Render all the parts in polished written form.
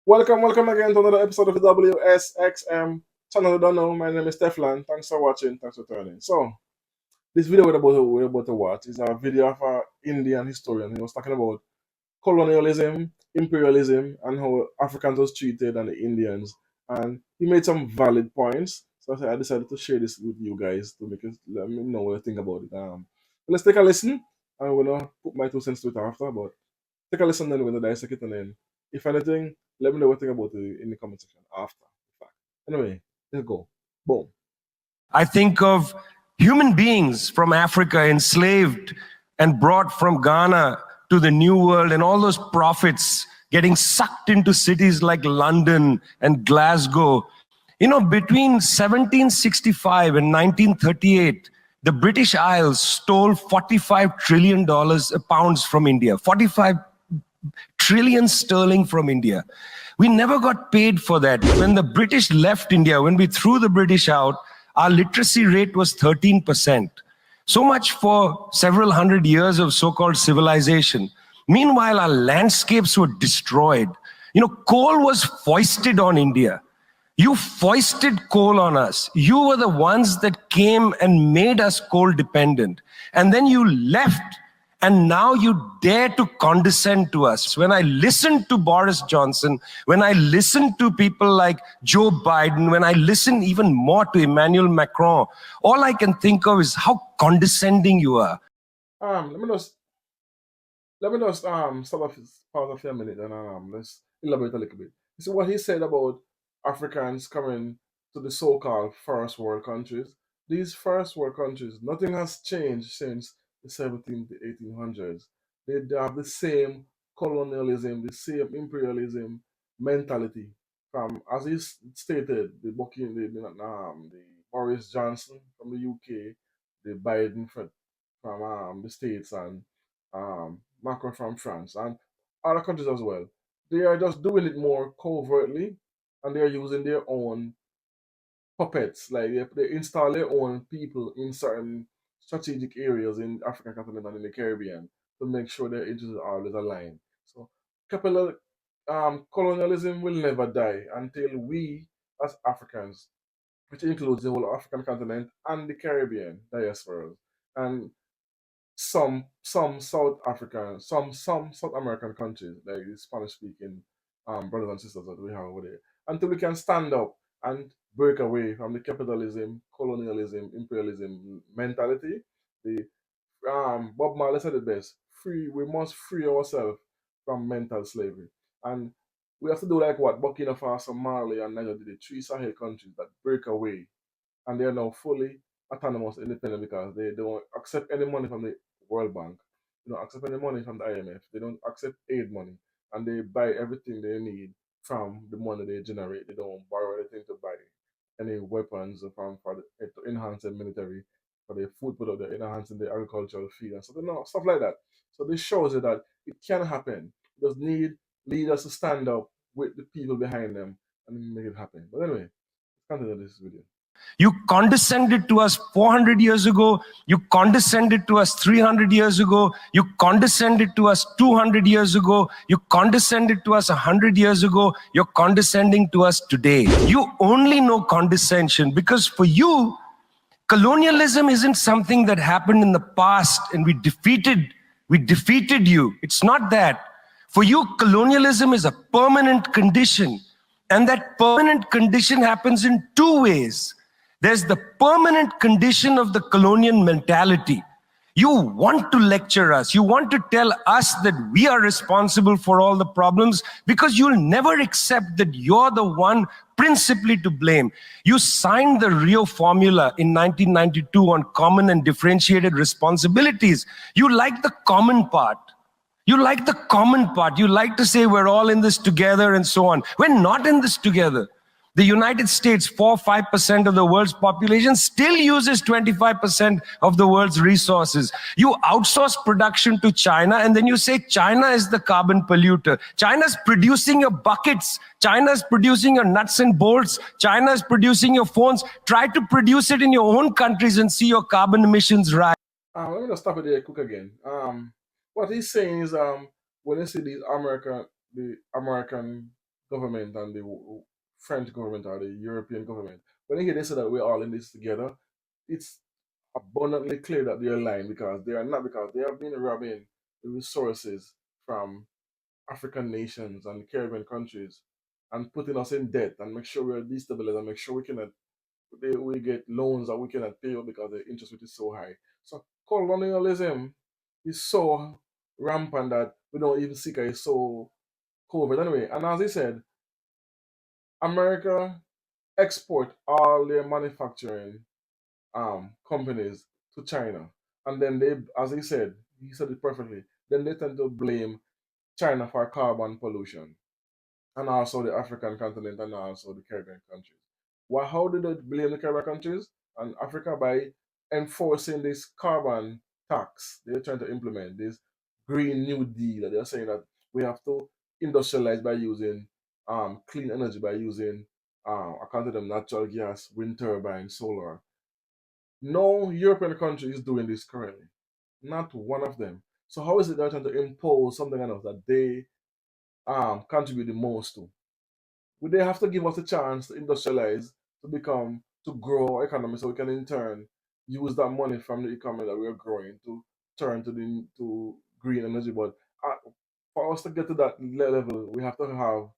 Welcome again to another episode of the WSXM channel. You don't know, my name is Teflon. Thanks for watching. Thanks for turning. So, this video we're about to watch is a video of an Indian historian. He was talking about colonialism, imperialism, and how Africans was treated and the Indians. And he made some valid points. So I decided to share this with you guys to let me know what you think about it. Let's take a listen. I'm gonna put my 2 cents to it after, but take a listen, then we're gonna dissect it, and then if anything, let me know what you think about it in the comment section after the fact. Anyway, let's go. Boom. I think of human beings from Africa enslaved and brought from Ghana to the New World, and all those prophets getting sucked into cities like London and Glasgow. You know, between 1765 and 1938, the British Isles stole $45 trillion pounds from India, 45 trillion sterling from India. We never got paid for that. When the British left India, when we threw the British out, our literacy rate was 13%. So much for several hundred years of so-called civilization. Meanwhile, our landscapes were destroyed. You know, coal was foisted on India. You foisted coal on us. You were the ones that came and made us coal dependent. And then you left, and now you dare to condescend to us. When I listen to Boris Johnson, when I listen to people like Joe Biden, when I listen even more to Emmanuel Macron, all I can think of is how condescending you are. Let me just start off his part of a minute, and let's elaborate a little bit. You see what he said about Africans coming to the so-called first world countries. These first world countries, nothing has changed since the 17th to 1800s. They have the same colonialism, the same imperialism mentality. From, as he stated, the Boris Johnson from the UK, the Biden from the States, and Macron from France, and other countries as well. They are just doing it more covertly, and they are using their own puppets. Like they install their own people in certain strategic areas in African continent and in the Caribbean to make sure their interests are always aligned. So capital colonialism will never die until we as Africans, which includes the whole African continent and the Caribbean diasporas, and some South African, some South American countries, like the Spanish speaking brothers and sisters that we have over there, until we can stand up and break away from the capitalism, colonialism, imperialism mentality. The Bob Marley said it best: free, we must free ourselves from mental slavery. And we have to do like what Burkina Faso, Mali, and Niger did, the three Sahel countries that break away, and they are now fully autonomous, independent, because they don't accept any money from the World Bank. They don't accept any money from the IMF. They don't accept aid money, and they buy everything they need from the money they generate. They don't borrow anything to buy any weapons to enhance the military, for the food product, they're enhancing the agricultural field and stuff like that. So this shows you that it can happen. It just need leaders to stand up with the people behind them and make it happen. But anyway, let's continue this video. You condescended to us 400 years ago. You condescended to us 300 years ago. You condescended to us 200 years ago. You condescended to us 100 years ago. You're condescending to us today. You only know condescension because for you, colonialism isn't something that happened in the past and we defeated you. It's not that. For you, colonialism is a permanent condition. And that permanent condition happens in two ways. There's the permanent condition of the colonial mentality. You want to lecture us. You want to tell us that we are responsible for all the problems because you'll never accept that you're the one principally to blame. You signed the Rio Formula in 1992 on common and differentiated responsibilities. You like the common part. You like the common part. You like to say we're all in this together and so on. We're not in this together. The United States, 4-5% of the world's population, still uses 25% of the world's resources. You outsource production to China, and then you say China is the carbon polluter. China's producing your buckets. China's producing your nuts and bolts. China's producing your phones. Try to produce it in your own countries and see your carbon emissions rise. Let me just stop it there quick again. What he's saying is, when you see the American government and the French government or the European government, when they hear they say that we're all in this together, it's abundantly clear that they're lying because they are not, because they have been robbing the resources from African nations and Caribbean countries and putting us in debt and make sure we're destabilized and make sure we get loans that we cannot pay because the interest rate is so high. So colonialism is so rampant that we don't even see it's so covert anyway. And as he said, America export all their manufacturing companies to China. And then they, as he said it perfectly, then they tend to blame China for carbon pollution and also the African continent and also the Caribbean countries. Well, how did they blame the Caribbean countries and Africa? By enforcing this carbon tax. They're trying to implement this Green New Deal. That they're saying that we have to industrialize by using clean energy, by using, according to them, natural gas, wind turbine, solar. No European country is doing this currently. Not one of them. So how is it they're trying to impose something on us that they contribute the most to? Would they have to give us a chance to industrialize, to grow our economy so we can in turn use that money from the economy that we're growing to turn to green energy? But for us to get to that level, we have to have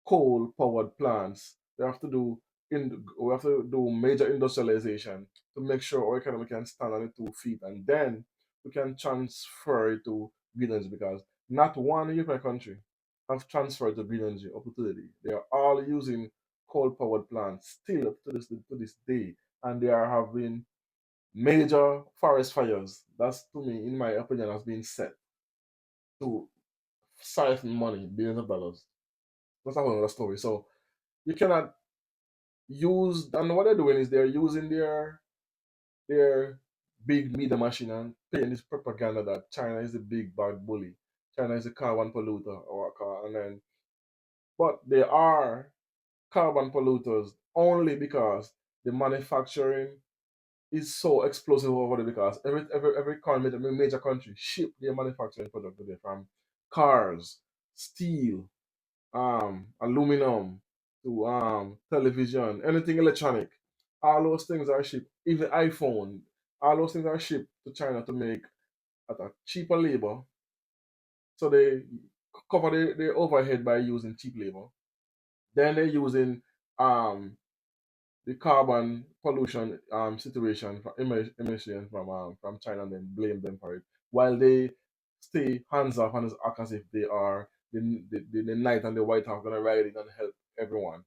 coal powered plants. We have to do major industrialization to make sure our economy can stand on its 2 feet, and then we can transfer it to green energy because not one European country have transferred to green energy up to today. They are all using coal powered plants still up to this day, and they are having major forest fires. That's, to me, in my opinion, has been set to siphon money, billions of dollars. That's a whole other story. So you cannot use, and what they're doing is they're using their big media machine and playing this propaganda that China is the big bad bully. China is a carbon polluter and then, but they are carbon polluters only because the manufacturing is so explosive over there because every economy, every major country ship their manufacturing product to there, from cars, steel, aluminum to television, anything electronic. All those things are shipped. Even iPhone, all those things are shipped to China to make at a cheaper labor. So they cover the overhead by using cheap labor. Then they're using um, the carbon pollution situation for emission from China and then blame them for it, while they stay hands off and act as if they are the knight and the White House going to ride in and help everyone.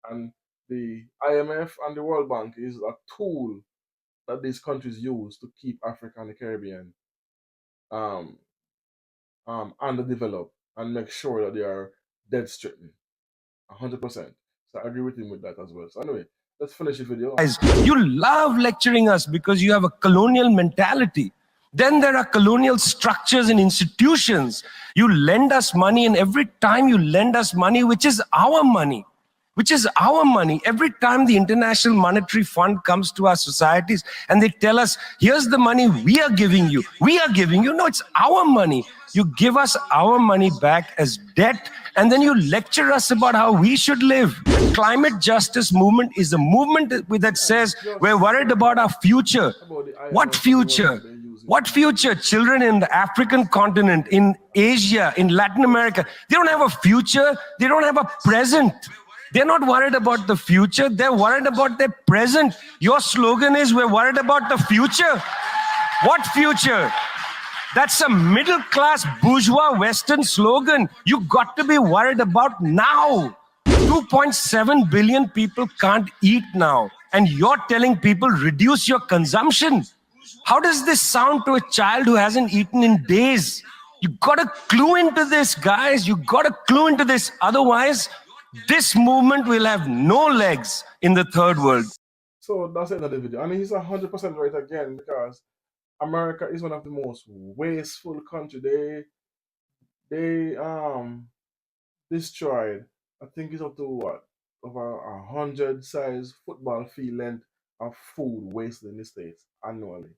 And the IMF and the World Bank is a tool that these countries use to keep Africa and the Caribbean um, underdeveloped and make sure that they are dead straightened. 100%. So I agree with him with that as well. So anyway, let's finish the video. You love lecturing us because you have a colonial mentality. Then there are colonial structures and institutions. You lend us money, and every time you lend us money, which is our money, every time the International Monetary Fund comes to our societies and they tell us, here's the money we are giving you. No, it's our money. You give us our money back as debt, and then you lecture us about how we should live. Climate justice movement is a movement that says we're worried about our future. About the What IMF and the World future? Bank they're using. What future? Children in the African continent, in Asia, in Latin America, they don't have a future. They don't have a present. They're not worried about the future. They're worried about their present. Your slogan is, we're worried about the future. What future? That's a middle class bourgeois Western slogan. You got to be worried about now. 2.7 billion people can't eat now, and you're telling people reduce your consumption. How does this sound to a child who hasn't eaten in days? You got to clue into this, guys. You got to clue into this. Otherwise, this movement will have no legs in the third world. So that's another video. And he's 100% right again because America is one of the most wasteful country. They destroyed, I think it's up to what, over 100 size football field length of food wasted in the States annually.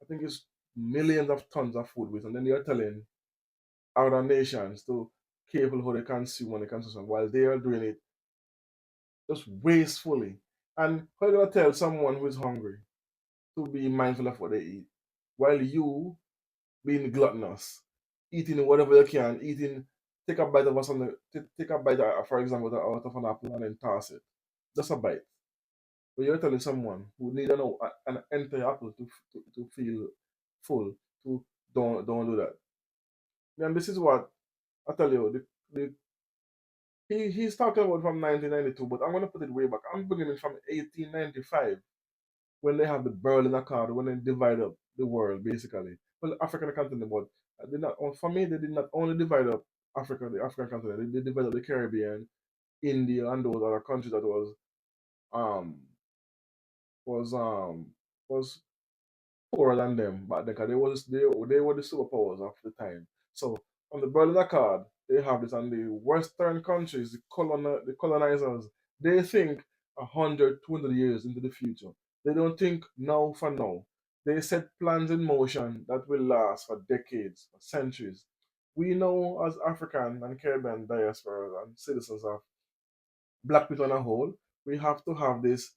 I think it's millions of tons of food waste. And then you're telling other nations to careful how they consume and they consume while they are doing it just wastefully. And how are you gonna tell someone who is hungry to be mindful of what they eat while you being gluttonous, eating whatever you can, eating take a bite of something, take a bite, for example, out of an apple and then toss it, just a bite. But you're telling someone who need an entire apple to feel full to don't do that. And this is what I tell you. He's talking about from 1992, but I'm gonna put it way back. I'm bringing it from 1895 when they have the Berlin Accord, when they divide up the world basically. Well, African continent, but did not. For me, they did not only divide up Africa, the African continent. They divided up the Caribbean, India, and those other countries that um was um was poorer than them back then, 'cause they were the superpowers of the time. So on the Berlin Accord, they have this, and the Western countries, the colonizers, they think 100, 200 years into the future. They don't think now for now. They set plans in motion that will last for decades, for centuries. We know as African and Caribbean diaspora and citizens of Black people on a whole, we have to have this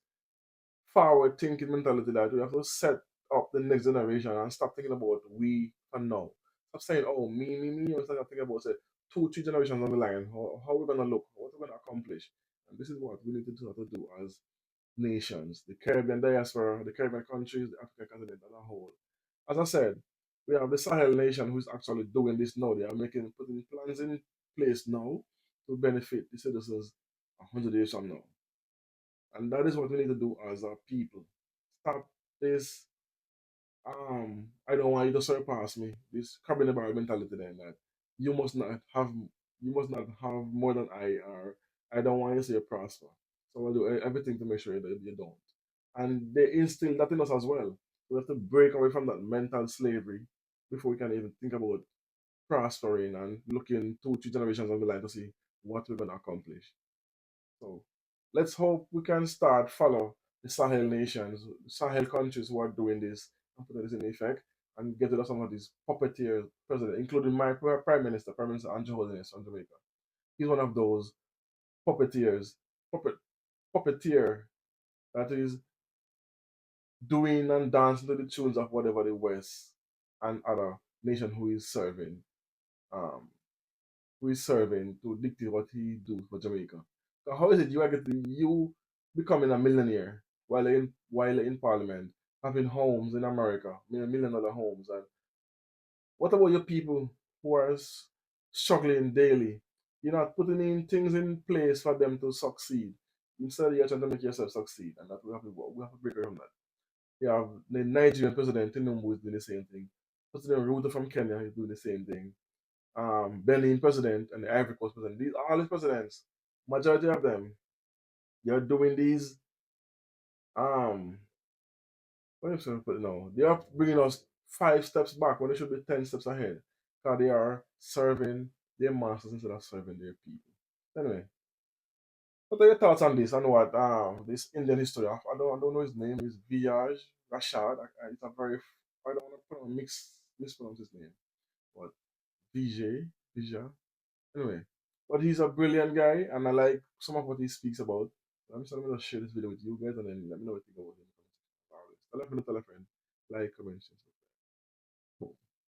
forward thinking mentality that we have to set up the next generation and stop thinking about we and now. Stop saying, oh, me, and start thinking about, say, two, three generations down the line, how we're going to look, what we're going to accomplish. And this is what we need to try to do as nations, the Caribbean diaspora, the Caribbean countries, the African continent as a whole. As I said, we have the Sahel nation who's actually doing this now. They are putting plans in place now to benefit the citizens 100 years from now. And that is what we need to do as a people. Stop this I don't want you to surpass me. This crab in the barrel mentality then that you must not have you must not have more than I, or I don't want you to see you prosper. So I'll do everything to make sure that you don't. And they instill that in us as well. We have to break away from that mental slavery before we can even think about prospering and looking two, three generations down the line to see what we're gonna accomplish. So let's hope we can start follow the Sahel nations, Sahel countries who are doing this and putting this in effect and get rid of some of these puppeteer presidents, including my Prime Minister Andrew Holness from Jamaica. He's one of those puppeteers, puppet puppeteer that is doing and dancing to the tunes of whatever the West and other nation um who is serving to dictate what he do for Jamaica. So how is it you becoming a millionaire while in Parliament, having homes in America, $1 million homes, and what about your people who are struggling daily? You're not putting in things in place for them to succeed. Instead, you're trying to make yourself succeed, and that we have to break away from that. You have the Nigerian president Tinubu is doing the same thing. President Ruto from Kenya is doing the same thing. Benin president and the Ivory Coast president. All these presidents, majority of them, they're doing these. Um, what am I saying? Put it now? They are bringing us 5 steps back when they should be 10 steps ahead, because they are serving their masters instead of serving their people. Anyway, what are your thoughts on this? And what this Indian history of? I don't know his name. Is Vijay Prashad. It's a very I don't want to mispronounce his name, but Vijay. Anyway, but he's a brilliant guy, and I like some of what he speaks about. I'm just gonna share this video with you guys, and then let me know what you think about him. Tell a friend, like, comment, share.